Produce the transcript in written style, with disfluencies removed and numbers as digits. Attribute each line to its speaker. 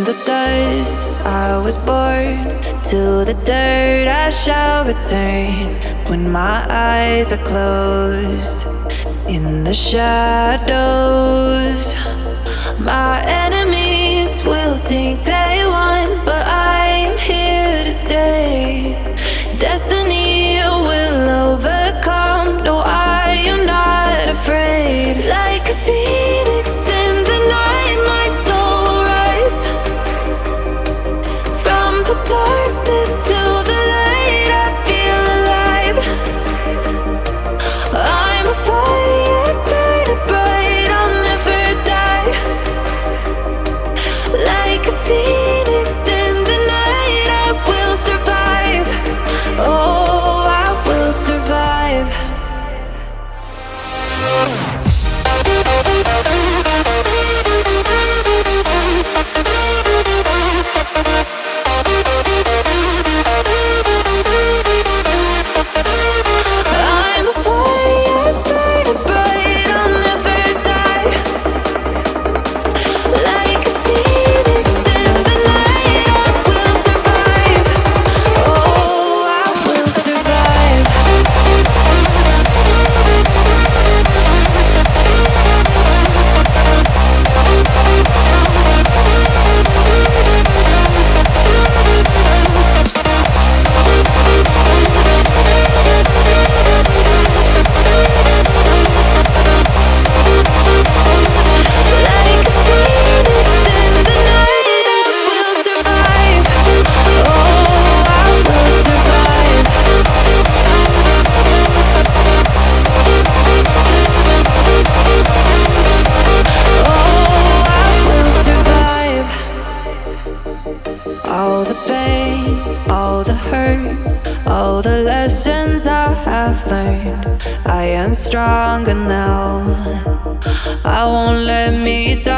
Speaker 1: the dust I was born, to the dirt I shall return. When my eyes are closed, in the shadows, my enemies will think they won, but I'm here to stay. Destiny will overcome. No, I am not afraid. Like a phoenix in the night, my soul will rise. From the darkness to the light, I feel alive. I'm a fire burning bright, I'll never die. Like a phoenix in the night, I will survive. Oh, I will survive. I'm a fire burning bright, I'll never die. Like a phoenix in the night, I will survive. Oh, I will survive. Like a phoenix in the night, I will survive. Oh, I will survive. Oh, I will survive. All the pain, all the hurt, all the lessons I have learned, I am stronger now. I won't let me down.